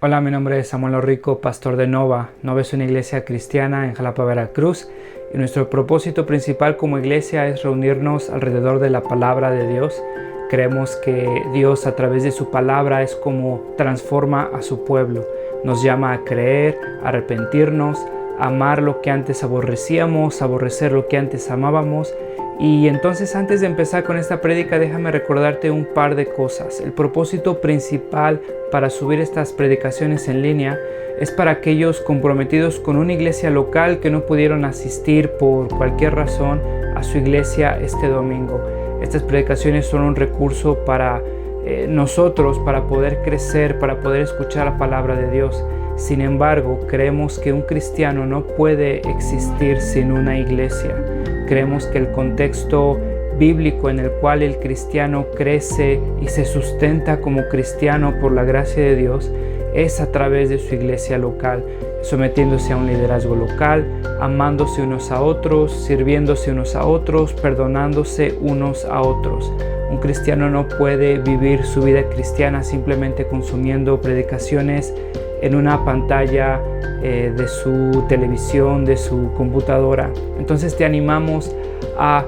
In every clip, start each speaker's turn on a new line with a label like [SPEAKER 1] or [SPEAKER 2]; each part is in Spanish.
[SPEAKER 1] Hola, mi nombre es Samuel Orrico, pastor de Nova. Nova es una iglesia cristiana en Jalapa, Veracruz, y nuestro propósito principal como iglesia es reunirnos alrededor de la palabra de Dios. Creemos que Dios a través de su palabra es como transforma a su pueblo. Nos llama a creer, a arrepentirnos, a amar lo que antes aborrecíamos, a aborrecer lo que antes amábamos. Y entonces, antes de empezar con esta prédica, déjame recordarte un par de cosas. El propósito principal para subir estas predicaciones en línea es para aquellos comprometidos con una iglesia local que no pudieron asistir por cualquier razón a su iglesia este domingo. Estas predicaciones son un recurso para nosotros, para poder crecer, para poder escuchar la palabra de Dios. Sin embargo, creemos que un cristiano no puede existir sin una iglesia. Creemos que el contexto bíblico en el cual el cristiano crece y se sustenta como cristiano por la gracia de Dios es a través de su iglesia local, sometiéndose a un liderazgo local, amándose unos a otros, sirviéndose unos a otros, perdonándose unos a otros. Un cristiano no puede vivir su vida cristiana simplemente consumiendo predicaciones en una pantalla de su televisión, de su computadora. Entonces te animamos a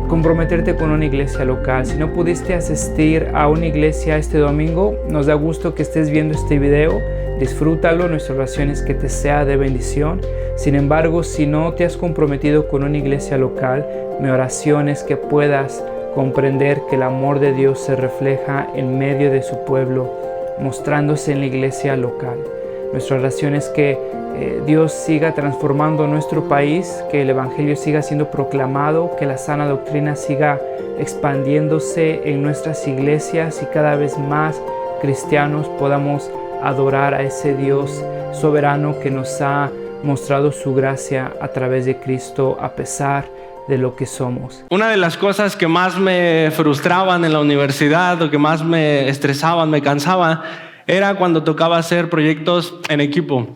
[SPEAKER 1] comprometerte con una iglesia local. Si no pudiste asistir a una iglesia este domingo, nos da gusto que estés viendo este video. Disfrútalo, nuestra oración es que te sea de bendición. Sin embargo, si no te has comprometido con una iglesia local, mi oración es que puedas comprender que el amor de Dios se refleja en medio de su pueblo, mostrándose en la iglesia local. Nuestra oración es que Dios siga transformando nuestro país, que el Evangelio siga siendo proclamado, que la sana doctrina siga expandiéndose en nuestras iglesias y cada vez más cristianos podamos adorar a ese Dios soberano que nos ha mostrado su gracia a través de Cristo a pesar de lo que somos.
[SPEAKER 2] Una de las cosas que más me frustraban en la universidad o que más me estresaban, me cansaban, era cuando tocaba hacer proyectos en equipo.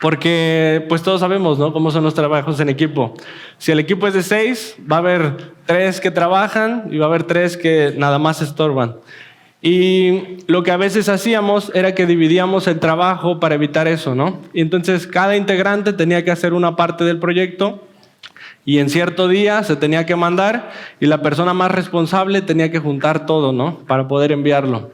[SPEAKER 2] Porque pues todos sabemos, ¿no?, cómo son los trabajos en equipo. Si el equipo es de 6, va a haber 3 que trabajan y va a haber 3 que nada más estorban. Y lo que a veces hacíamos era que dividíamos el trabajo para evitar eso, ¿no? Y entonces cada integrante tenía que hacer una parte del proyecto y en cierto día se tenía que mandar y la persona más responsable tenía que juntar todo, ¿no?, para poder enviarlo.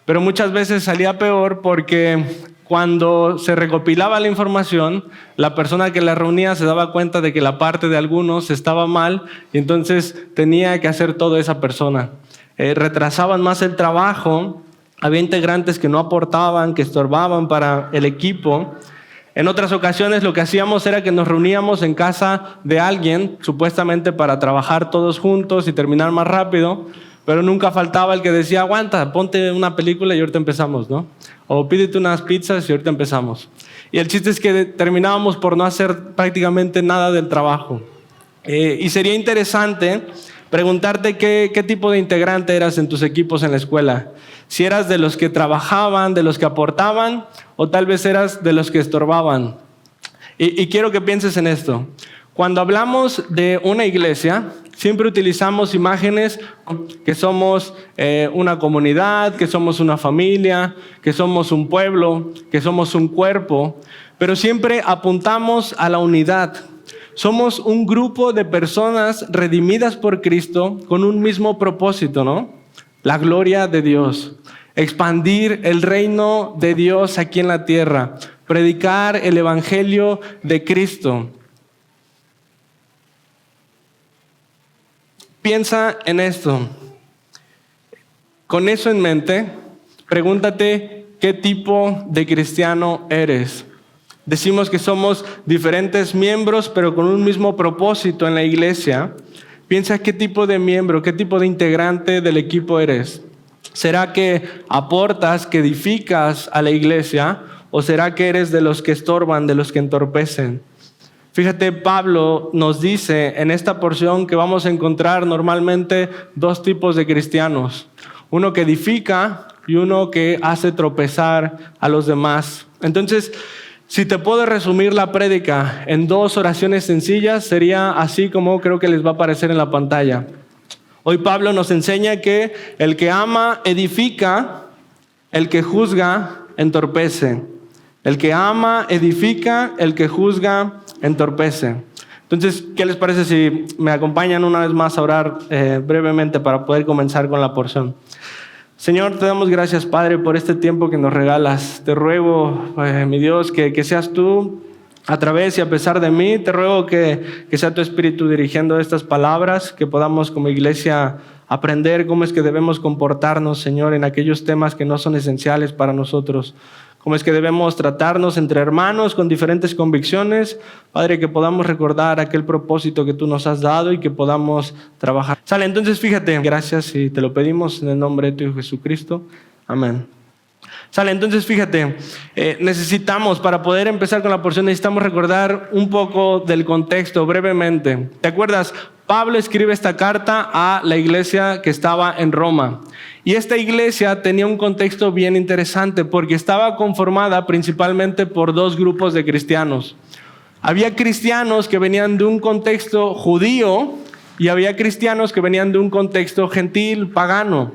[SPEAKER 2] Pero muchas veces salía peor porque cuando se recopilaba la información, la persona que la reunía se daba cuenta de que la parte de algunos estaba mal y entonces tenía que hacer todo esa persona. Retrasaban más el trabajo, había integrantes que no aportaban, que estorbaban para el equipo. En otras ocasiones lo que hacíamos era que nos reuníamos en casa de alguien, supuestamente para trabajar todos juntos y terminar más rápido, pero nunca faltaba el que decía, aguanta, ponte una película y ahorita empezamos, ¿no? O pídete unas pizzas y ahorita empezamos. Y el chiste es que terminábamos por no hacer prácticamente nada del trabajo. Y sería interesante preguntarte qué tipo de integrante eras en tus equipos en la escuela. Si eras de los que trabajaban, de los que aportaban, o tal vez eras de los que estorbaban. Y quiero que pienses en esto. Cuando hablamos de una iglesia, siempre utilizamos imágenes que somos una comunidad, que somos una familia, que somos un pueblo, que somos un cuerpo, pero siempre apuntamos a la unidad. Somos un grupo de personas redimidas por Cristo con un mismo propósito, ¿no? La gloria de Dios, expandir el reino de Dios aquí en la tierra, predicar el evangelio de Cristo. Piensa en esto. Con eso en mente, pregúntate qué tipo de cristiano eres. Decimos que somos diferentes miembros, pero con un mismo propósito en la iglesia. Piensa qué tipo de miembro, qué tipo de integrante del equipo eres. ¿Será que aportas, que edificas a la iglesia? ¿O será que eres de los que estorban, de los que entorpecen? Fíjate, Pablo nos dice en esta porción que vamos a encontrar normalmente 2 tipos de cristianos. Uno que edifica y uno que hace tropezar a los demás. Entonces, si te puedo resumir la prédica en 2 oraciones sencillas, sería así como creo que les va a aparecer en la pantalla. Hoy Pablo nos enseña que el que ama edifica, el que juzga entorpece. El que ama, edifica, el que juzga, entorpece. Entonces, ¿qué les parece si me acompañan una vez más a orar brevemente para poder comenzar con la porción? Señor, te damos gracias, Padre, por este tiempo que nos regalas. Te ruego, mi Dios, que seas tú a través y a pesar de mí. Te ruego que sea tu Espíritu dirigiendo estas palabras, que podamos como iglesia aprender cómo es que debemos comportarnos, Señor, en aquellos temas que no son esenciales para nosotros. Cómo es que debemos tratarnos entre hermanos con diferentes convicciones. Padre, que podamos recordar aquel propósito que tú nos has dado y que podamos trabajar. Sale, entonces fíjate, gracias y te lo pedimos en el nombre de tu Hijo Jesucristo. Amén. Sale, entonces fíjate, necesitamos, para poder empezar con la porción, necesitamos recordar un poco del contexto brevemente. ¿Te acuerdas? Pablo escribe esta carta a la iglesia que estaba en Roma. Y esta iglesia tenía un contexto bien interesante porque estaba conformada principalmente por dos grupos de cristianos. Había cristianos que venían de un contexto judío y había cristianos que venían de un contexto gentil, pagano.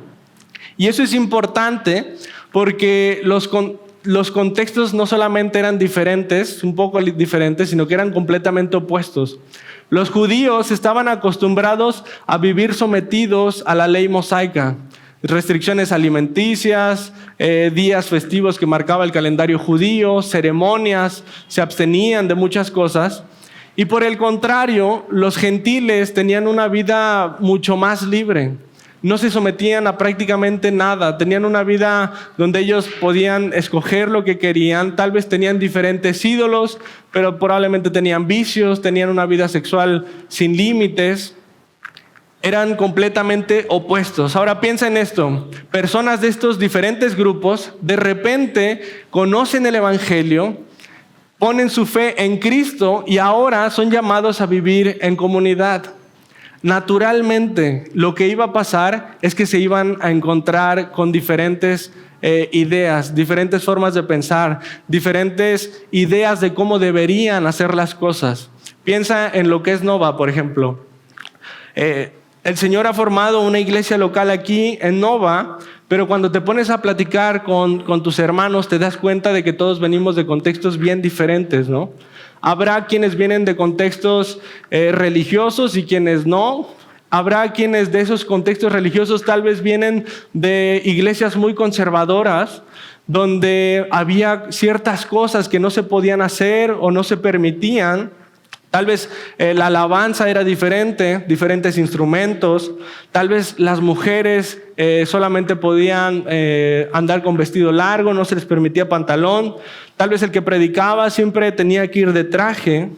[SPEAKER 2] Y eso es importante porque los contextos no solamente eran diferentes, un poco diferentes, sino que eran completamente opuestos. Los judíos estaban acostumbrados a vivir sometidos a la ley mosaica. Restricciones alimenticias, días festivos que marcaba el calendario judío, ceremonias, se abstenían de muchas cosas. Y por el contrario, los gentiles tenían una vida mucho más libre. No se sometían a prácticamente nada, tenían una vida donde ellos podían escoger lo que querían, tal vez tenían diferentes ídolos, pero probablemente tenían vicios, tenían una vida sexual sin límites. Eran completamente opuestos. Ahora piensa en esto, personas de estos diferentes grupos de repente conocen el Evangelio, ponen su fe en Cristo y ahora son llamados a vivir en comunidad. Naturalmente, lo que iba a pasar es que se iban a encontrar con diferentes ideas, diferentes formas de pensar, diferentes ideas de cómo deberían hacer las cosas. Piensa en lo que es Nova, por ejemplo. El Señor ha formado una iglesia local aquí en Nova, pero cuando te pones a platicar con tus hermanos te das cuenta de que todos venimos de contextos bien diferentes, ¿no? Habrá quienes vienen de contextos religiosos y quienes no. Habrá quienes de esos contextos religiosos tal vez vienen de iglesias muy conservadoras, donde había ciertas cosas que no se podían hacer o no se permitían. Tal vez la alabanza era diferente, diferentes instrumentos. Tal vez las mujeres solamente podían andar con vestido largo, no se les permitía pantalón. Tal vez el que predicaba siempre tenía que ir de traje.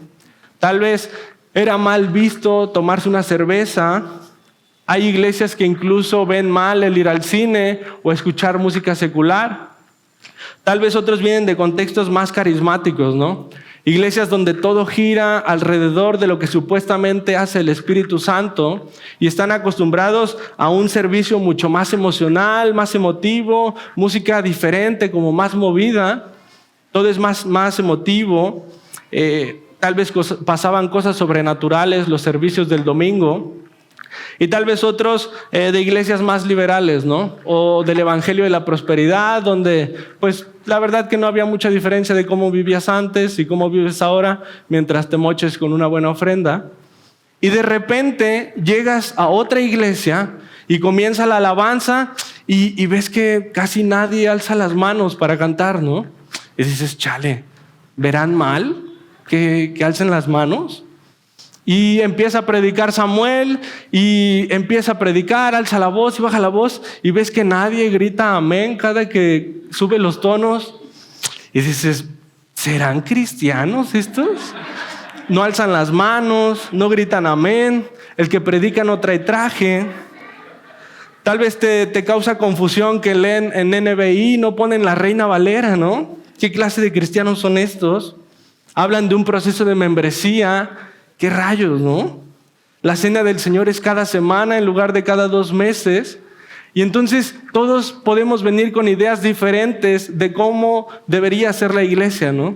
[SPEAKER 2] Tal vez era mal visto tomarse una cerveza. Hay iglesias que incluso ven mal el ir al cine o escuchar música secular. Tal vez otros vienen de contextos más carismáticos, ¿no? Iglesias donde todo gira alrededor de lo que supuestamente hace el Espíritu Santo y están acostumbrados a un servicio mucho más emocional, más emotivo, música diferente, como más movida, todo es más emotivo. Tal vez pasaban cosas sobrenaturales, los servicios del domingo. Y tal vez otros de iglesias más liberales, ¿no? O del Evangelio de la Prosperidad, donde pues la verdad que no había mucha diferencia de cómo vivías antes y cómo vives ahora, mientras te moches con una buena ofrenda. Y de repente llegas a otra iglesia y comienza la alabanza y ves que casi nadie alza las manos para cantar, ¿no? Y dices, chale, ¿verán mal que alcen las manos? Y empieza a predicar Samuel y empieza a predicar, alza la voz y baja la voz y ves que nadie grita amén cada que sube los tonos. Y dices, ¿serán cristianos estos? No alzan las manos, no gritan amén, el que predica no trae traje. Tal vez te causa confusión que leen en NBI, no ponen la Reina Valera, ¿no? ¿Qué clase de cristianos son estos? Hablan de un proceso de membresía. ¿Qué rayos, no? La cena del Señor es cada semana en lugar de cada 2 meses. Y entonces todos podemos venir con ideas diferentes de cómo debería ser la iglesia, ¿no?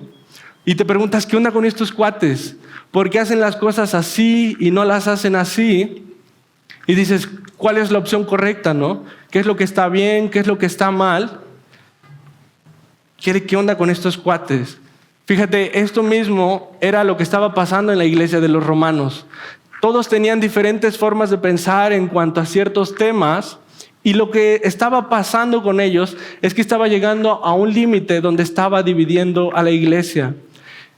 [SPEAKER 2] Y te preguntas, ¿qué onda con estos cuates? ¿Por qué hacen las cosas así y no las hacen así? Y dices, ¿cuál es la opción correcta, no? ¿Qué es lo que está bien? ¿Qué es lo que está mal? ¿Qué onda con estos cuates? Fíjate, esto mismo era lo que estaba pasando en la iglesia de los romanos. Todos tenían diferentes formas de pensar en cuanto a ciertos temas, y lo que estaba pasando con ellos es que estaba llegando a un límite donde estaba dividiendo a la iglesia.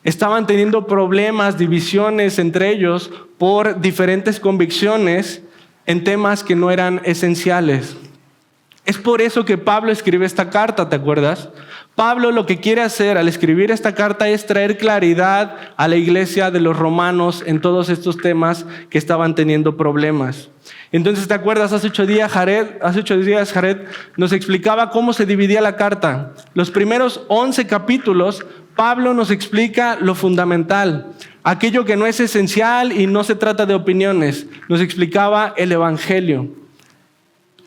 [SPEAKER 2] Estaban teniendo problemas, divisiones entre ellos por diferentes convicciones en temas que no eran esenciales. Es por eso que Pablo escribe esta carta, ¿te acuerdas? Pablo lo que quiere hacer al escribir esta carta es traer claridad a la iglesia de los romanos en todos estos temas que estaban teniendo problemas. Entonces, ¿te acuerdas? Hace 8 días Jared nos explicaba cómo se dividía la carta. Los primeros 11 capítulos, Pablo nos explica lo fundamental, aquello que no es esencial y no se trata de opiniones. Nos explicaba el evangelio.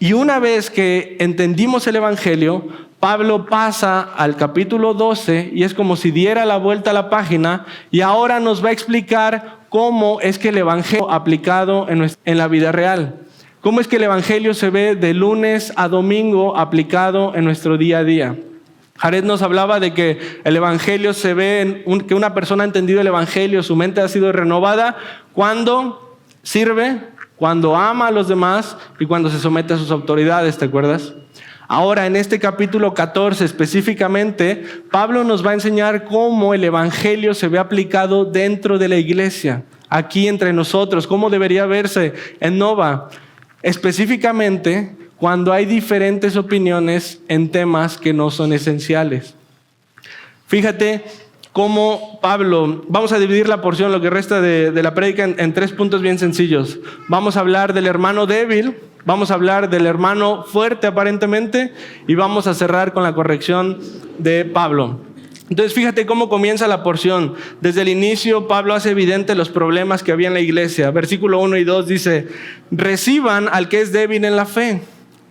[SPEAKER 2] Y una vez que entendimos el evangelio, Pablo pasa al capítulo 12 y es como si diera la vuelta a la página y ahora nos va a explicar cómo es que el evangelio aplicado en la vida real. Cómo es que el evangelio se ve de lunes a domingo aplicado en nuestro día a día. Jared nos hablaba de que el evangelio se ve, que una persona ha entendido el evangelio, su mente ha sido renovada cuando sirve, cuando ama a los demás y cuando se somete a sus autoridades, ¿te acuerdas? Ahora, en este capítulo 14 específicamente, Pablo nos va a enseñar cómo el evangelio se ve aplicado dentro de la iglesia, aquí entre nosotros, cómo debería verse en Nova, específicamente cuando hay diferentes opiniones en temas que no son esenciales. Fíjate cómo Pablo, vamos a dividir la porción, lo que resta de la prédica en 3 puntos bien sencillos. Vamos a hablar del hermano débil, vamos a hablar del hermano fuerte aparentemente y vamos a cerrar con la corrección de Pablo. Entonces fíjate cómo comienza la porción. Desde el inicio Pablo hace evidente los problemas que había en la iglesia. Versículo 1 y 2 dice: reciban al que es débil en la fe,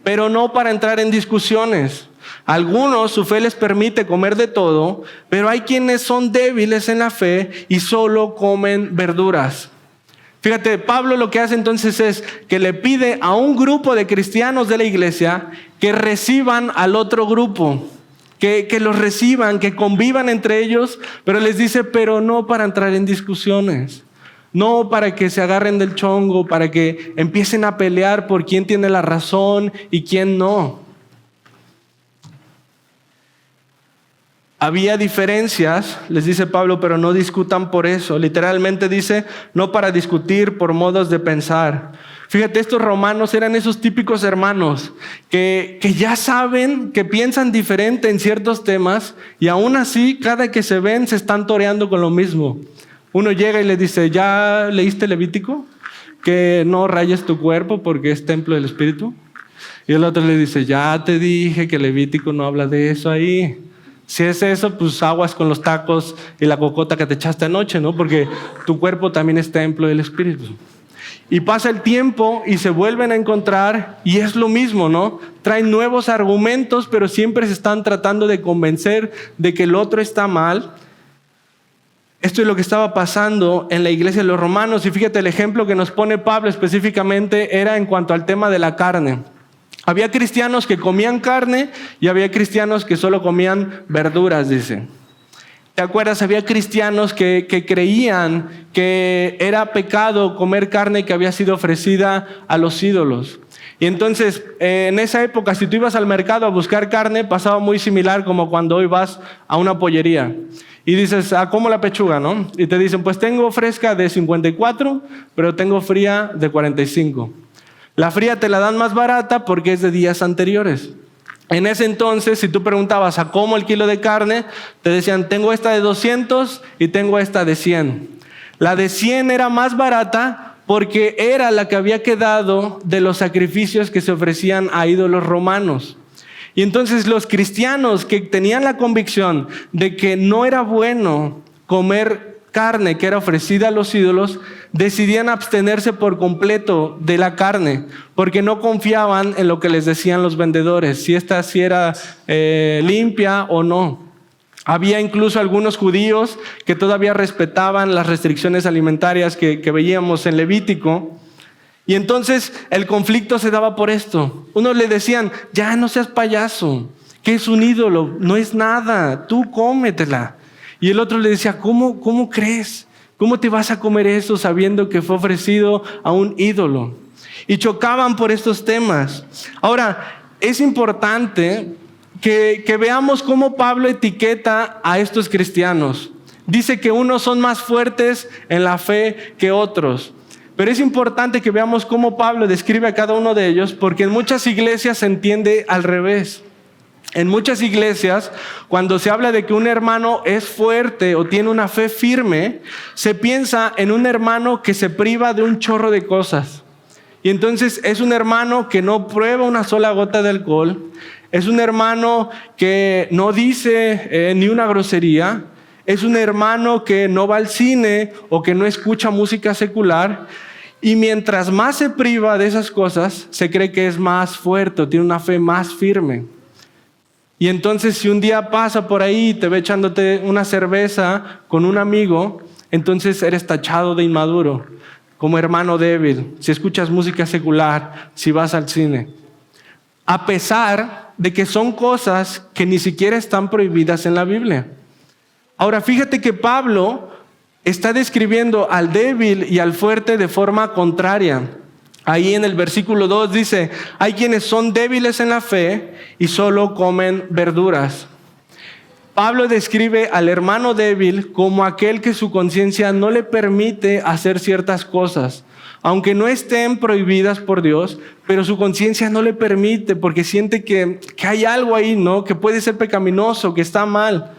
[SPEAKER 2] pero no para entrar en discusiones. Algunos su fe les permite comer de todo, pero hay quienes son débiles en la fe y solo comen verduras. Fíjate, Pablo lo que hace entonces es que le pide a un grupo de cristianos de la iglesia que reciban al otro grupo, que los reciban, que convivan entre ellos, pero les dice, pero no para entrar en discusiones, no para que se agarren del chongo, para que empiecen a pelear por quién tiene la razón y quién no. Había diferencias, les dice Pablo, pero no discutan por eso. Literalmente dice, no para discutir por modos de pensar. Fíjate, estos romanos eran esos típicos hermanos que ya saben, que piensan diferente en ciertos temas y aún así, cada que se ven, se están toreando con lo mismo. Uno llega y le dice, ¿ya leíste Levítico? Que no rayes tu cuerpo porque es templo del Espíritu. Y el otro le dice, ya te dije que Levítico no habla de eso ahí. Si es eso, pues aguas con los tacos y la cocota que te echaste anoche, ¿no? Porque tu cuerpo también es templo del Espíritu. Y pasa el tiempo y se vuelven a encontrar y es lo mismo, ¿no? Traen nuevos argumentos, pero siempre se están tratando de convencer de que el otro está mal. Esto es lo que estaba pasando en la iglesia de los romanos. Y fíjate, el ejemplo que nos pone Pablo específicamente era en cuanto al tema de la carne. Había cristianos que comían carne y había cristianos que solo comían verduras, dice. ¿Te acuerdas? Había cristianos que creían que era pecado comer carne que había sido ofrecida a los ídolos. Y entonces, en esa época, si tú ibas al mercado a buscar carne, pasaba muy similar como cuando hoy vas a una pollería. Y dices, ¿cómo la pechuga, no? Y te dicen, pues tengo fresca de 54, pero tengo fría de 45. La fría te la dan más barata porque es de días anteriores. En ese entonces, si tú preguntabas a cómo el kilo de carne, te decían, tengo esta de 200 y tengo esta de 100. La de 100 era más barata porque era la que había quedado de los sacrificios que se ofrecían a ídolos romanos. Y entonces los cristianos que tenían la convicción de que no era bueno comer carne que era ofrecida a los ídolos, decidían abstenerse por completo de la carne, porque no confiaban en lo que les decían los vendedores, si esta sí era limpia o no. Había incluso algunos judíos que todavía respetaban las restricciones alimentarias que veíamos en Levítico. Y entonces el conflicto se daba por esto. Unos le decían, ya no seas payaso, ¿qué es un ídolo? No es nada, tú cómetela. Y el otro le decía, ¿cómo crees? ¿Cómo te vas a comer eso sabiendo que fue ofrecido a un ídolo? Y chocaban por estos temas. Ahora, es importante que veamos cómo Pablo etiqueta a estos cristianos. Dice que unos son más fuertes en la fe que otros. Pero es importante que veamos cómo Pablo describe a cada uno de ellos, porque en muchas iglesias se entiende al revés. En muchas iglesias, cuando se habla de que un hermano es fuerte o tiene una fe firme, se piensa en un hermano que se priva de un chorro de cosas. Y entonces es un hermano que no prueba una sola gota de alcohol, es un hermano que no dice ni una grosería, es un hermano que no va al cine o que no escucha música secular. Y mientras más se priva de esas cosas, se cree que es más fuerte o tiene una fe más firme. Y entonces si un día pasa por ahí y te ve echándote una cerveza con un amigo, entonces eres tachado de inmaduro, como hermano débil, si escuchas música secular, si vas al cine. A pesar de que son cosas que ni siquiera están prohibidas en la Biblia. Ahora fíjate que Pablo está describiendo al débil y al fuerte de forma contraria. Ahí en el versículo 2 dice, hay quienes son débiles en la fe y solo comen verduras. Pablo describe al hermano débil como aquel que su conciencia no le permite hacer ciertas cosas, aunque no estén prohibidas por Dios, pero su conciencia no le permite porque siente que hay algo ahí, ¿no? Que puede ser pecaminoso, que está mal.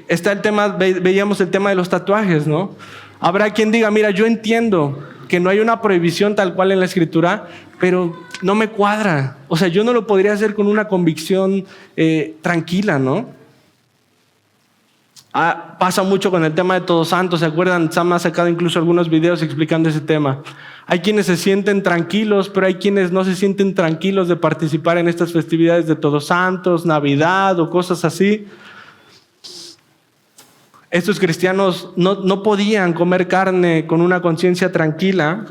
[SPEAKER 2] Está el tema, veíamos el tema de los tatuajes, ¿no? Habrá quien diga, mira, yo entiendo que no hay una prohibición tal cual en la Escritura, pero no me cuadra. O sea, yo no lo podría hacer con una convicción tranquila, ¿no? Pasa mucho con el tema de Todos Santos, ¿se acuerdan? Sam ha sacado incluso algunos videos explicando ese tema. Hay quienes se sienten tranquilos, pero hay quienes no se sienten tranquilos de participar en estas festividades de Todos Santos, Navidad o cosas así. Estos cristianos no podían comer carne con una conciencia tranquila.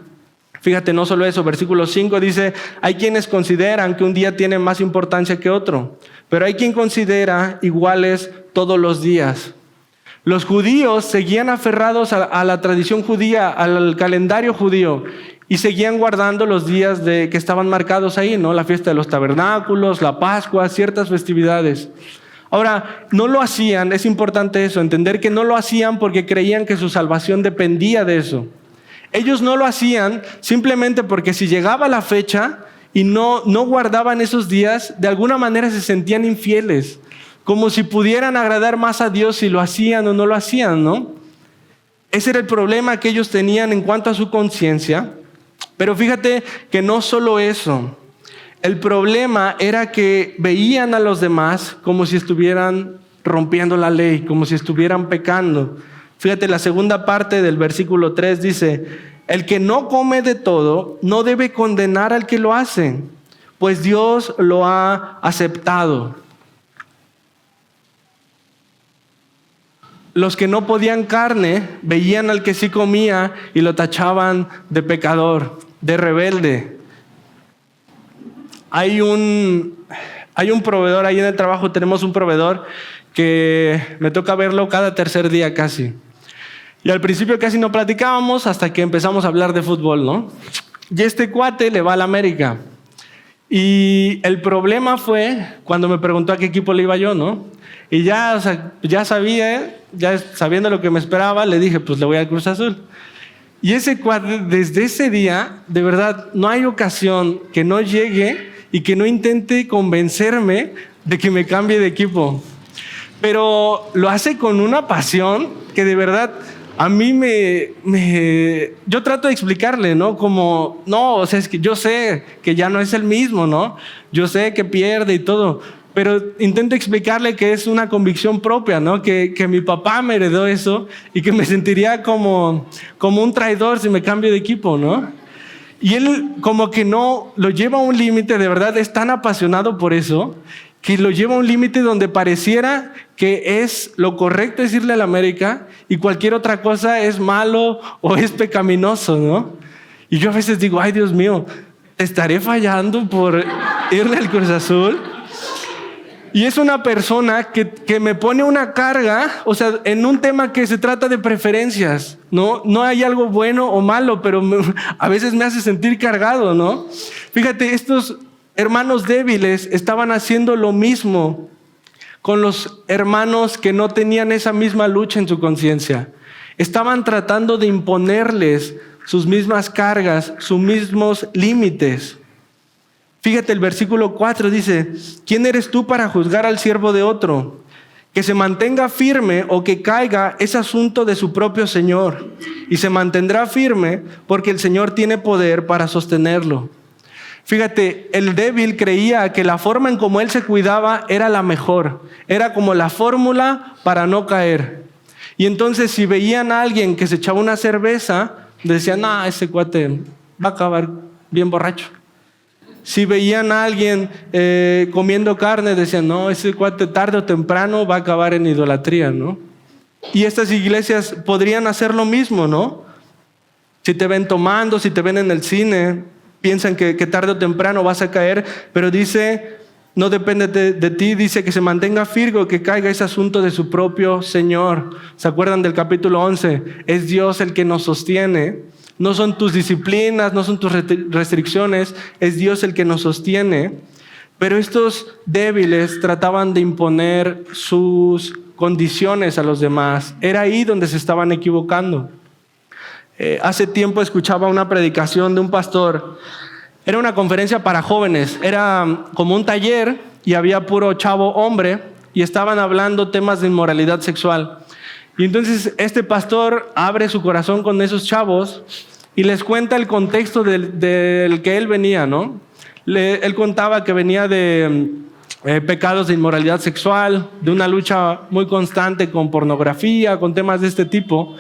[SPEAKER 2] Fíjate, no solo eso, versículo 5 dice, hay quienes consideran que un día tiene más importancia que otro, pero hay quien considera iguales todos los días. Los judíos seguían aferrados a la tradición judía, al calendario judío, y seguían guardando los días que estaban marcados ahí, ¿no? La fiesta de los tabernáculos, la Pascua, ciertas festividades. Ahora, no lo hacían, es importante eso, entender que no lo hacían porque creían que su salvación dependía de eso. Ellos no lo hacían simplemente porque si llegaba la fecha y no guardaban esos días, de alguna manera se sentían infieles, como si pudieran agradar más a Dios si lo hacían o no lo hacían, ¿no? Ese era el problema que ellos tenían en cuanto a su conciencia. Pero fíjate que no solo eso. El problema era que veían a los demás como si estuvieran rompiendo la ley, como si estuvieran pecando. Fíjate, la segunda parte del versículo 3 dice, el que no come de todo no debe condenar al que lo hace, pues Dios lo ha aceptado. Los que no podían carne veían al que sí comía y lo tachaban de pecador, de rebelde. Hay un proveedor ahí en el trabajo, tenemos un proveedor que me toca verlo cada tercer día casi. Y al principio casi no platicábamos hasta que empezamos a hablar de fútbol, ¿no? Y este cuate le va a la América. Y el problema fue cuando me preguntó a qué equipo le iba yo, ¿no? Y ya sabía, ya sabiendo lo que me esperaba, le dije, pues le voy al Cruz Azul. Y ese cuate, desde ese día, de verdad, no hay ocasión que no llegue y que no intente convencerme de que me cambie de equipo. Pero lo hace con una pasión que de verdad a mí yo trato de explicarle, ¿no? Como, no, o sea, es que yo sé que ya no es el mismo, ¿no? Yo sé que pierde y todo, pero intento explicarle que es una convicción propia, ¿no? Que mi papá me heredó eso y que me sentiría como un traidor si me cambio de equipo, ¿no? Y él como que no lo lleva a un límite, de verdad es tan apasionado por eso, que lo lleva a un límite donde pareciera que es lo correcto decirle a la América y cualquier otra cosa es malo o es pecaminoso, ¿no? Y yo a veces digo, ay Dios mío, ¿estaré fallando por irle al Cruz Azul? Y es una persona que me pone una carga, o sea, en un tema que se trata de preferencias, ¿no? No hay algo bueno o malo, pero a veces me hace sentir cargado, ¿no? Fíjate, estos hermanos débiles estaban haciendo lo mismo con los hermanos que no tenían esa misma lucha en su conciencia. Estaban tratando de imponerles sus mismas cargas, sus mismos límites. Fíjate, el versículo 4 dice: ¿quién eres tú para juzgar al siervo de otro? Que se mantenga firme o que caiga es asunto de su propio Señor, y se mantendrá firme porque el Señor tiene poder para sostenerlo. Fíjate, el débil creía que la forma en cómo él se cuidaba era la mejor, era como la fórmula para no caer. Y entonces si veían a alguien que se echaba una cerveza, decían: ese cuate va a acabar bien borracho. Si veían a alguien comiendo carne, decían: no, ese cuate tarde o temprano va a acabar en idolatría, ¿no? Y estas iglesias podrían hacer lo mismo, ¿no? Si te ven tomando, si te ven en el cine, piensan que tarde o temprano vas a caer, pero dice, no depende de ti, dice que se mantenga firme o que caiga es asunto de su propio Señor. ¿Se acuerdan del capítulo 11? Es Dios el que nos sostiene. No son tus disciplinas, no son tus restricciones, es Dios el que nos sostiene. Pero estos débiles trataban de imponer sus condiciones a los demás. Era ahí donde se estaban equivocando. Hace tiempo escuchaba una predicación de un pastor. Era una conferencia para jóvenes, era como un taller y había puro chavo hombre y estaban hablando temas de inmoralidad sexual. Y entonces este pastor abre su corazón con esos chavos y les cuenta el contexto del que él venía, ¿no? Él contaba que venía de pecados de inmoralidad sexual, de una lucha muy constante con pornografía, con temas de este tipo.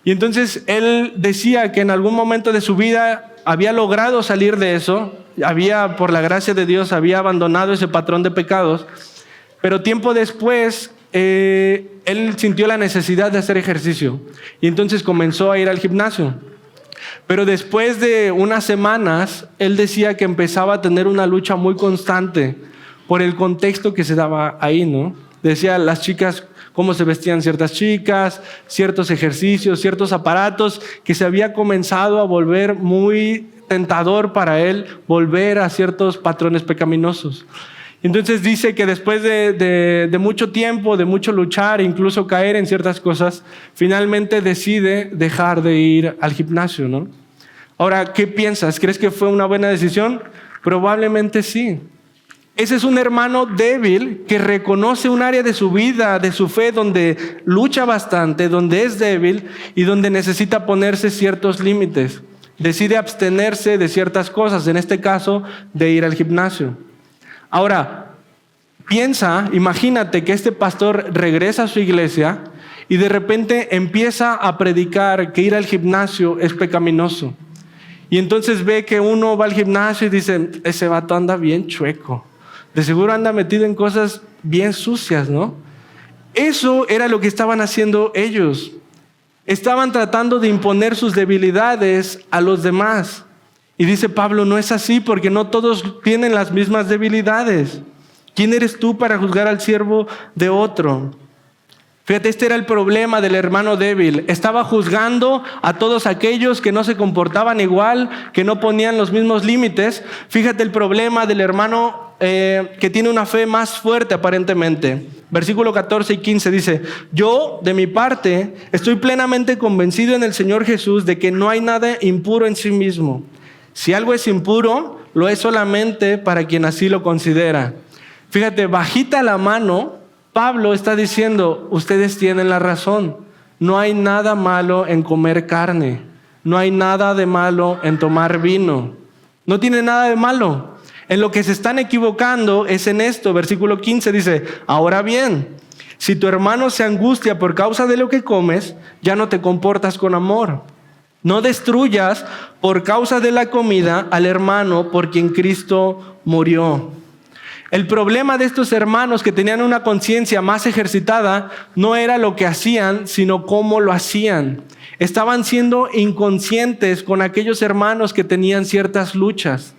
[SPEAKER 2] Y entonces él decía que en algún momento de su vida había logrado salir de eso, por la gracia de Dios, había abandonado ese patrón de pecados, pero tiempo después él sintió la necesidad de hacer ejercicio y entonces comenzó a ir al gimnasio. Pero después de unas semanas, él decía que empezaba a tener una lucha muy constante por el contexto que se daba ahí, ¿no? Decía, las chicas, cómo se vestían ciertas chicas, ciertos ejercicios, ciertos aparatos, que se había comenzado a volver muy tentador para él volver a ciertos patrones pecaminosos. Entonces dice que después de mucho tiempo, de mucho luchar, incluso caer en ciertas cosas, finalmente decide dejar de ir al gimnasio, ¿no? Ahora, ¿qué piensas? ¿Crees que fue una buena decisión? Probablemente sí. Ese es un hermano débil que reconoce un área de su vida, de su fe, donde lucha bastante, donde es débil y donde necesita ponerse ciertos límites. Decide abstenerse de ciertas cosas, en este caso, de ir al gimnasio. Ahora, imagínate que este pastor regresa a su iglesia y de repente empieza a predicar que ir al gimnasio es pecaminoso. Y entonces ve que uno va al gimnasio y dice, ese vato anda bien chueco. De seguro anda metido en cosas bien sucias, ¿no? Eso era lo que estaban haciendo ellos. Estaban tratando de imponer sus debilidades a los demás. Y dice Pablo, no es así porque no todos tienen las mismas debilidades. ¿Quién eres tú para juzgar al siervo de otro? Fíjate, este era el problema del hermano débil. Estaba juzgando a todos aquellos que no se comportaban igual, que no ponían los mismos límites. Fíjate el problema del hermano que tiene una fe más fuerte aparentemente. Versículo 14 y 15 dice, yo de mi parte estoy plenamente convencido en el Señor Jesús de que no hay nada impuro en sí mismo. Si algo es impuro, lo es solamente para quien así lo considera. Fíjate, bajita la mano, Pablo está diciendo, ustedes tienen la razón. No hay nada malo en comer carne. No hay nada de malo en tomar vino. No tiene nada de malo. En lo que se están equivocando es en esto. Versículo 15 dice, ahora bien, si tu hermano se angustia por causa de lo que comes, ya no te comportas con amor. No destruyas por causa de la comida al hermano por quien Cristo murió. El problema de estos hermanos que tenían una conciencia más ejercitada no era lo que hacían, sino cómo lo hacían. Estaban siendo inconscientes con aquellos hermanos que tenían ciertas luchas.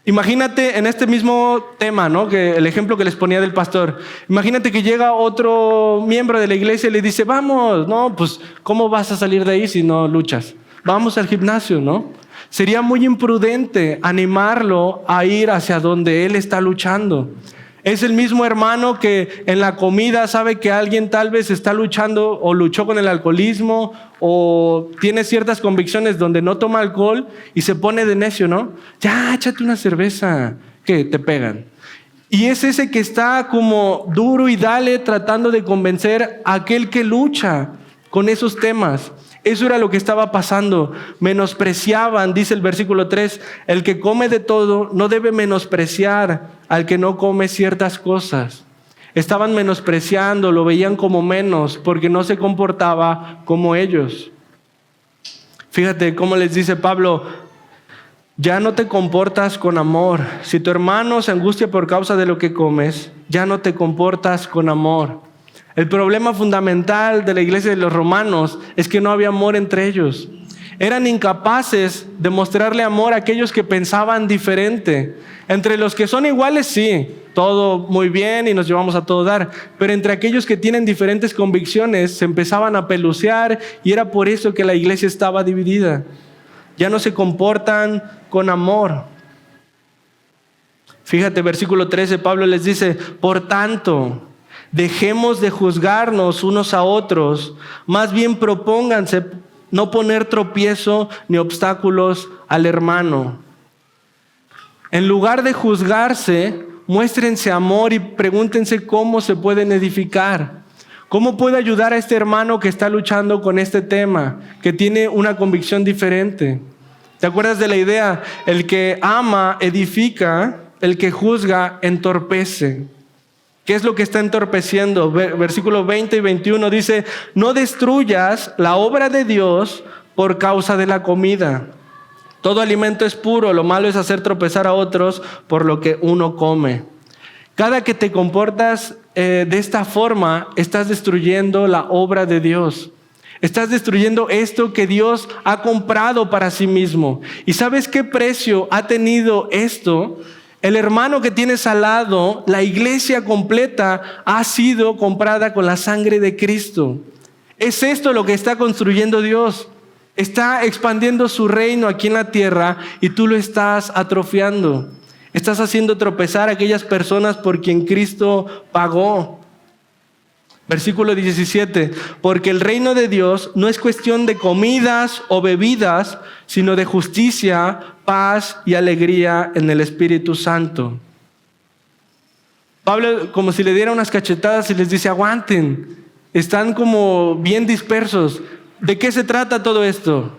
[SPEAKER 2] Imagínate en este mismo tema, ¿no? Que el ejemplo que les ponía del pastor. Imagínate que llega otro miembro de la iglesia y le dice, vamos, no, pues, ¿cómo vas a salir de ahí si no luchas? Vamos al gimnasio, ¿no? Sería muy imprudente animarlo a ir hacia donde él está luchando. Es el mismo hermano que en la comida sabe que alguien tal vez está luchando o luchó con el alcoholismo o tiene ciertas convicciones donde no toma alcohol y se pone de necio, ¿no? Ya, échate una cerveza, que te pegan. Y es ese que está como duro y dale tratando de convencer a aquel que lucha con esos temas. Eso era lo que estaba pasando. Menospreciaban, dice el versículo 3, el que come de todo no debe menospreciar al que no come ciertas cosas. Estaban menospreciando, lo veían como menos porque no se comportaba como ellos. Fíjate cómo les dice Pablo, ya no te comportas con amor. Si tu hermano se angustia por causa de lo que comes, ya no te comportas con amor. El problema fundamental de la iglesia de los romanos es que no había amor entre ellos. Eran incapaces de mostrarle amor a aquellos que pensaban diferente. Entre los que son iguales, sí, todo muy bien y nos llevamos a todo dar. Pero entre aquellos que tienen diferentes convicciones, se empezaban a pelucear y era por eso que la iglesia estaba dividida. Ya no se comportan con amor. Fíjate, versículo 13, Pablo les dice, por tanto, dejemos de juzgarnos unos a otros, más bien propónganse no poner tropiezo ni obstáculos al hermano. En lugar de juzgarse, muéstrense amor y pregúntense cómo se pueden edificar. ¿Cómo puedo ayudar a este hermano que está luchando con este tema, que tiene una convicción diferente? ¿Te acuerdas de la idea? El que ama edifica, el que juzga entorpece. ¿Qué es lo que está entorpeciendo? Versículos 20 y 21 dice, no destruyas la obra de Dios por causa de la comida. Todo alimento es puro, lo malo es hacer tropezar a otros por lo que uno come. Cada que te comportas de esta forma, estás destruyendo la obra de Dios. Estás destruyendo esto que Dios ha comprado para sí mismo. ¿Y sabes qué precio ha tenido esto? El hermano que tienes al lado, la iglesia completa ha sido comprada con la sangre de Cristo. Es esto lo que está construyendo Dios. Está expandiendo su reino aquí en la tierra y tú lo estás atrofiando. Estás haciendo tropezar a aquellas personas por quien Cristo pagó. Versículo 17, porque el reino de Dios no es cuestión de comidas o bebidas, sino de justicia, paz y alegría en el Espíritu Santo. Pablo como si le diera unas cachetadas y les dice, aguanten, están como bien dispersos. ¿De qué se trata todo esto?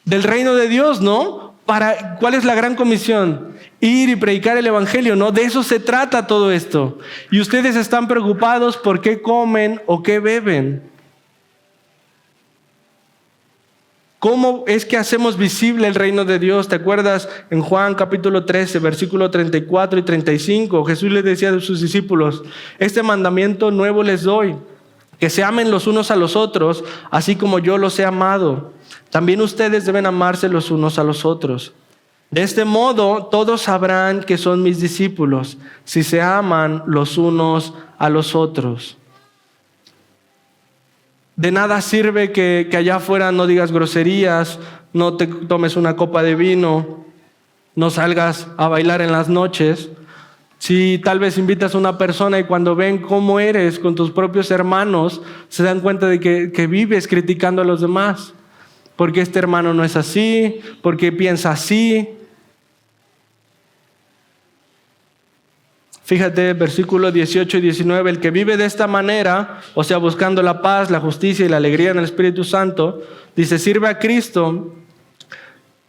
[SPEAKER 2] Del reino de Dios, ¿no? ¿Cuál es la gran comisión? Ir y predicar el evangelio, ¿no? De eso se trata todo esto. Y ustedes están preocupados por qué comen o qué beben. ¿Cómo es que hacemos visible el reino de Dios? ¿Te acuerdas en Juan capítulo 13, versículo 34 y 35? Jesús les decía a sus discípulos, este mandamiento nuevo les doy, que se amen los unos a los otros, así como yo los he amado. También ustedes deben amarse los unos a los otros. De este modo, todos sabrán que son mis discípulos, si se aman los unos a los otros. De nada sirve que allá afuera no digas groserías, no te tomes una copa de vino, no salgas a bailar en las noches. Si tal vez invitas a una persona y cuando ven cómo eres con tus propios hermanos, se dan cuenta de que vives criticando a los demás. Porque este hermano no es así, porque piensa así. Fíjate, versículos 18 y 19, el que vive de esta manera, o sea, buscando la paz, la justicia y la alegría en el Espíritu Santo, dice, sirve a Cristo,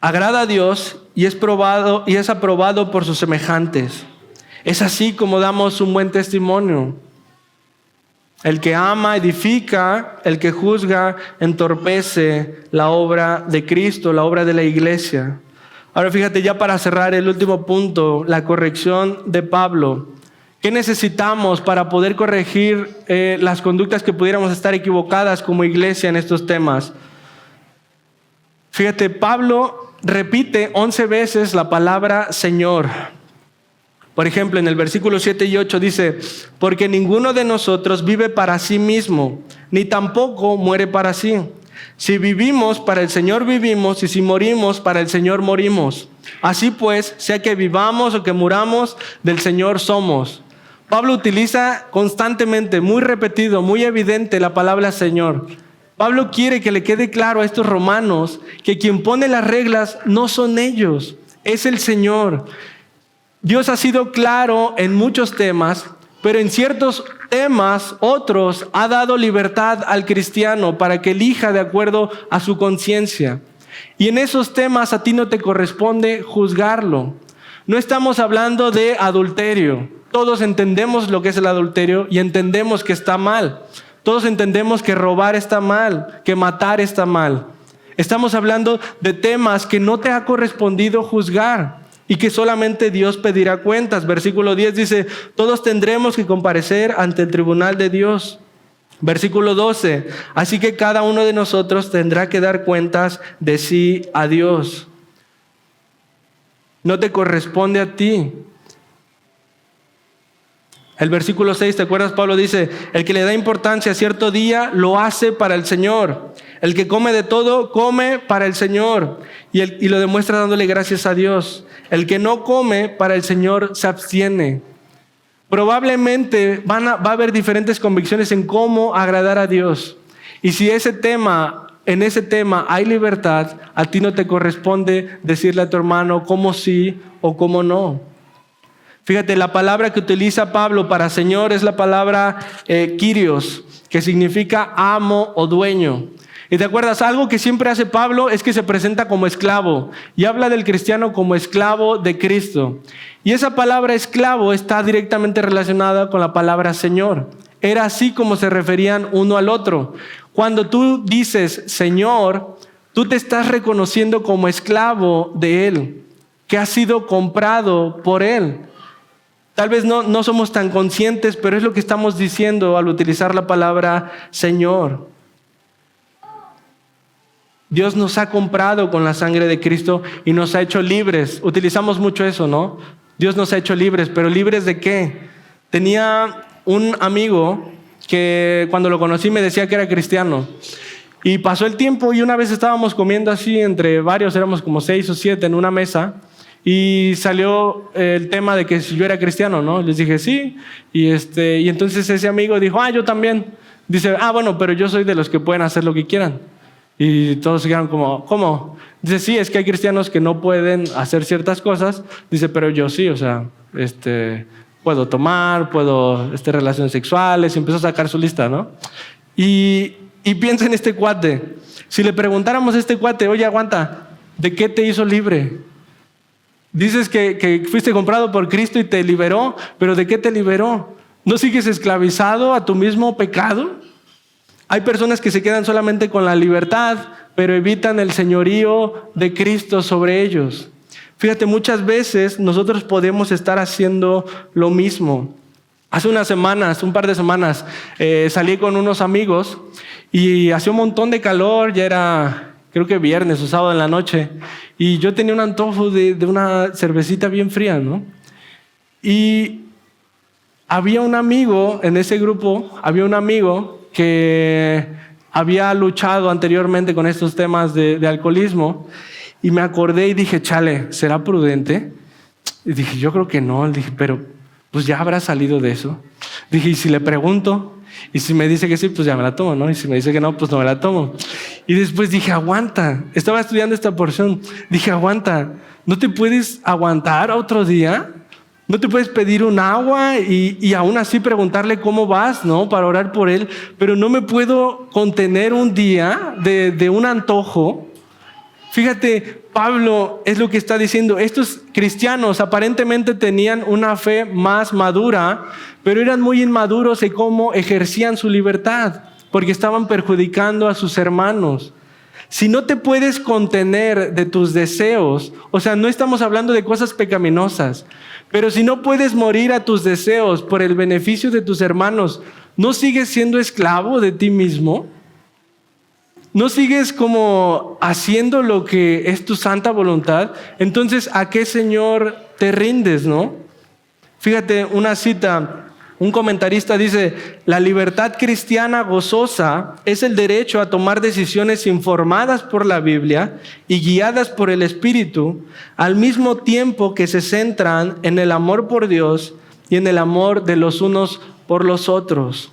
[SPEAKER 2] agrada a Dios y es aprobado por sus semejantes. Es así como damos un buen testimonio. El que ama, edifica, el que juzga, entorpece la obra de Cristo, la obra de la iglesia. Ahora fíjate, ya para cerrar el último punto, la corrección de Pablo. ¿Qué necesitamos para poder corregir las conductas que pudiéramos estar equivocadas como iglesia en estos temas? Fíjate, Pablo repite 11 veces la palabra Señor. Por ejemplo, en el versículo 7 y 8 dice: porque ninguno de nosotros vive para sí mismo, ni tampoco muere para sí. Si vivimos, para el Señor vivimos, y si morimos, para el Señor morimos. Así pues, sea que vivamos o que muramos, del Señor somos. Pablo utiliza constantemente, muy repetido, muy evidente la palabra Señor. Pablo quiere que le quede claro a estos romanos que quien pone las reglas no son ellos, es el Señor. Dios ha sido claro en muchos temas, pero en ciertos temas, otros, ha dado libertad al cristiano para que elija de acuerdo a su conciencia. Y en esos temas a ti no te corresponde juzgarlo. No estamos hablando de adulterio. Todos entendemos lo que es el adulterio y entendemos que está mal. Todos entendemos que robar está mal, que matar está mal. Estamos hablando de temas que no te ha correspondido juzgar y que solamente Dios pedirá cuentas. Versículo 10 dice: todos tendremos que comparecer ante el tribunal de Dios. Versículo 12: así que cada uno de nosotros tendrá que dar cuentas de sí a Dios. No te corresponde a ti. El versículo 6, ¿te acuerdas? Pablo dice: el que le da importancia a cierto día lo hace para el Señor. El que come de todo, come para el Señor. Y lo demuestra dándole gracias a Dios. El que no come para el Señor se abstiene. Probablemente va a haber diferentes convicciones en cómo agradar a Dios. Y si en ese tema hay libertad, a ti no te corresponde decirle a tu hermano cómo sí o cómo no. Fíjate, la palabra que utiliza Pablo para Señor es la palabra Kyrios, que significa amo o dueño. Y te acuerdas, algo que siempre hace Pablo es que se presenta como esclavo y habla del cristiano como esclavo de Cristo. Y esa palabra esclavo está directamente relacionada con la palabra Señor. Era así como se referían uno al otro. Cuando tú dices Señor, tú te estás reconociendo como esclavo de Él, que has sido comprado por Él. Tal vez no somos tan conscientes, pero es lo que estamos diciendo al utilizar la palabra Señor. Dios nos ha comprado con la sangre de Cristo y nos ha hecho libres. Utilizamos mucho eso, ¿no? Dios nos ha hecho libres, pero ¿libres de qué? Tenía un amigo que cuando lo conocí me decía que era cristiano. Y pasó el tiempo y una vez estábamos comiendo así entre varios, éramos como 6 o 7 en una mesa. Y salió el tema de que si yo era cristiano, ¿no? Les dije sí. Y entonces ese amigo dijo: yo también. Dice: bueno, pero yo soy de los que pueden hacer lo que quieran. Y todos se quedaron como: ¿cómo? Dice: sí, es que hay cristianos que no pueden hacer ciertas cosas. Dice: pero yo sí, o sea, puedo tomar, puedo relaciones sexuales. Y empezó a sacar su lista, ¿no? Y piensa en este cuate. Si le preguntáramos a este cuate: oye, aguanta, ¿de qué te hizo libre? Dices que fuiste comprado por Cristo y te liberó, pero ¿de qué te liberó? ¿No sigues esclavizado a tu mismo pecado? Hay personas que se quedan solamente con la libertad, pero evitan el señorío de Cristo sobre ellos. Fíjate, muchas veces nosotros podemos estar haciendo lo mismo. Hace un par de semanas, salí con unos amigos y hacía un montón de calor, ya era creo que viernes o sábado en la noche, y yo tenía un antojo de una cervecita bien fría, ¿no? Y había un amigo en ese grupo, que había luchado anteriormente con estos temas de alcoholismo, y me acordé y dije: chale, ¿será prudente? Y dije: yo creo que no. Dije: pero pues ya habrá salido de eso. Dije: ¿y si le pregunto? Y si me dice que sí, pues ya me la tomo, ¿no? Y si me dice que no, pues no me la tomo. Y después dije: aguanta. Estaba estudiando esta porción. Dije: aguanta. ¿No te puedes aguantar otro día? ¿No te puedes pedir un agua y aún así preguntarle cómo vas, ¿no? Para orar por él. Pero no me puedo contener un día de un antojo. Fíjate, Pablo es lo que está diciendo. Estos cristianos aparentemente tenían una fe más madura, pero eran muy inmaduros en cómo ejercían su libertad, porque estaban perjudicando a sus hermanos. Si no te puedes contener de tus deseos, o sea, no estamos hablando de cosas pecaminosas, pero si no puedes morir a tus deseos por el beneficio de tus hermanos, ¿no sigues siendo esclavo de ti mismo? no sigues como haciendo lo que es tu santa voluntad, entonces ¿a qué Señor te rindes, no? Fíjate una cita, un comentarista dice: la libertad cristiana gozosa es el derecho a tomar decisiones informadas por la Biblia y guiadas por el Espíritu, al mismo tiempo que se centran en el amor por Dios y en el amor de los unos por los otros.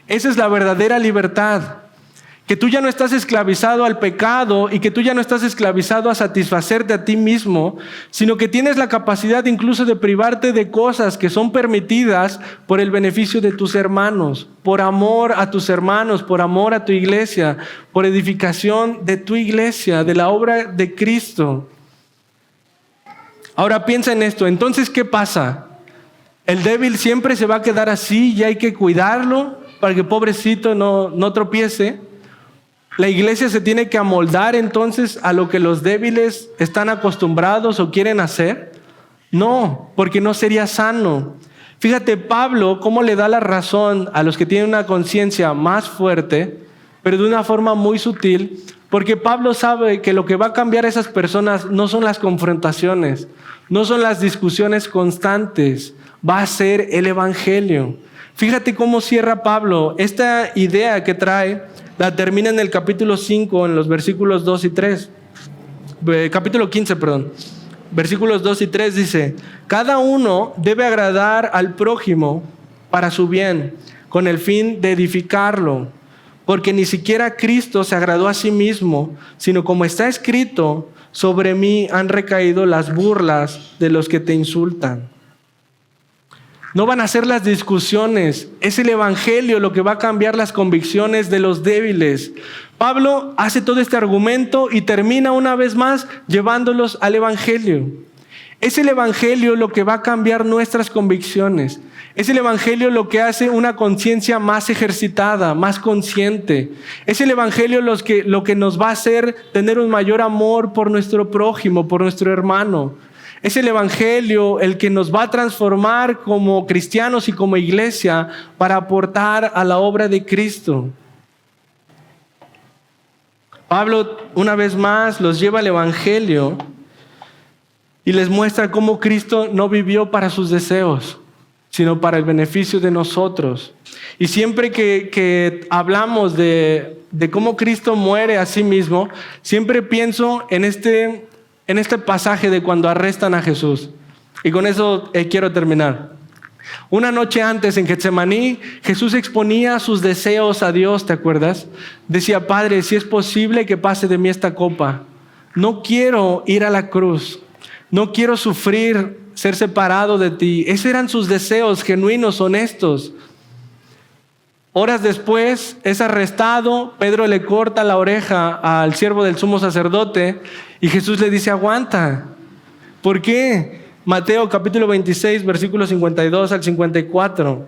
[SPEAKER 2] Esa es la verdadera libertad. Que tú ya no estás esclavizado al pecado y que tú ya no estás esclavizado a satisfacerte a ti mismo, sino que tienes la capacidad incluso de privarte de cosas que son permitidas por el beneficio de tus hermanos, por amor a tus hermanos, por amor a tu iglesia, por edificación de tu iglesia, de la obra de Cristo. Ahora piensa en esto, entonces ¿qué pasa? El débil siempre se va a quedar así y hay que cuidarlo para que pobrecito no tropiece. La iglesia se tiene que amoldar entonces a lo que los débiles están acostumbrados o quieren hacer. No, porque no sería sano. Fíjate Pablo cómo le da la razón a los que tienen una conciencia más fuerte, pero de una forma muy sutil, porque Pablo sabe que lo que va a cambiar a esas personas no son las confrontaciones, no son las discusiones constantes, va a ser el evangelio. Fíjate cómo cierra Pablo esta idea que trae. La termina en el capítulo 5, en los versículos 2 y 3. Capítulo 15, perdón. Versículos 2 y 3 dice: cada uno debe agradar al prójimo para su bien, con el fin de edificarlo. Porque ni siquiera Cristo se agradó a sí mismo, sino como está escrito: sobre mí han recaído las burlas de los que te insultan. No van a ser las discusiones, es el evangelio lo que va a cambiar las convicciones de los débiles. Pablo hace todo este argumento y termina una vez más llevándolos al evangelio. Es el evangelio lo que va a cambiar nuestras convicciones. Es el evangelio lo que hace una conciencia más ejercitada, más consciente. Es el evangelio lo que nos va a hacer tener un mayor amor por nuestro prójimo, por nuestro hermano. Es el evangelio el que nos va a transformar como cristianos y como iglesia para aportar a la obra de Cristo. Pablo, una vez más, los lleva al evangelio y les muestra cómo Cristo no vivió para sus deseos, sino para el beneficio de nosotros. Y siempre que hablamos de cómo Cristo muere a sí mismo, siempre pienso en este pasaje de cuando arrestan a Jesús. Y con eso quiero terminar. Una noche antes en Getsemaní, Jesús exponía sus deseos a Dios, ¿te acuerdas? Decía: Padre, si es posible que pase de mí esta copa. No quiero ir a la cruz. No quiero sufrir, ser separado de ti. Esos eran sus deseos genuinos, honestos. Horas después es arrestado, Pedro le corta la oreja al siervo del sumo sacerdote y Jesús le dice: aguanta. ¿Por qué? Mateo capítulo 26, versículos 52 al 54.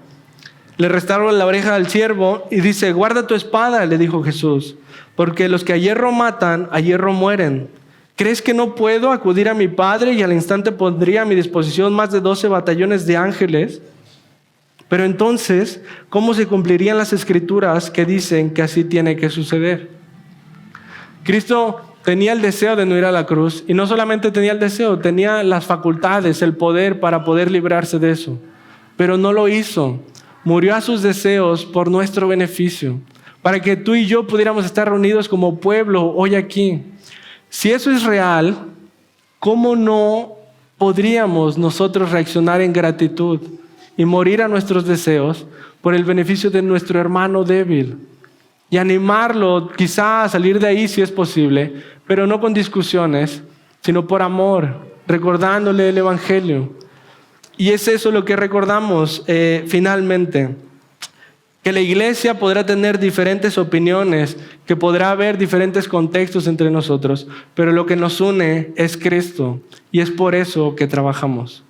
[SPEAKER 2] Le restaron la oreja al siervo y dice: guarda tu espada, le dijo Jesús, porque los que a hierro matan, a hierro mueren. ¿Crees que no puedo acudir a mi Padre y al instante pondría a mi disposición más de 12 batallones de ángeles? Pero entonces, ¿cómo se cumplirían las escrituras que dicen que así tiene que suceder? Cristo tenía el deseo de no ir a la cruz, y no solamente tenía el deseo, tenía las facultades, el poder para poder librarse de eso, pero no lo hizo. Murió a sus deseos por nuestro beneficio, para que tú y yo pudiéramos estar reunidos como pueblo hoy aquí. Si eso es real, ¿cómo no podríamos nosotros reaccionar en gratitud y morir a nuestros deseos por el beneficio de nuestro hermano débil? Y animarlo quizá a salir de ahí si es posible, pero no con discusiones, sino por amor, recordándole el evangelio. Y es eso lo que recordamos finalmente. Que la iglesia podrá tener diferentes opiniones, que podrá haber diferentes contextos entre nosotros, pero lo que nos une es Cristo, y es por eso que trabajamos.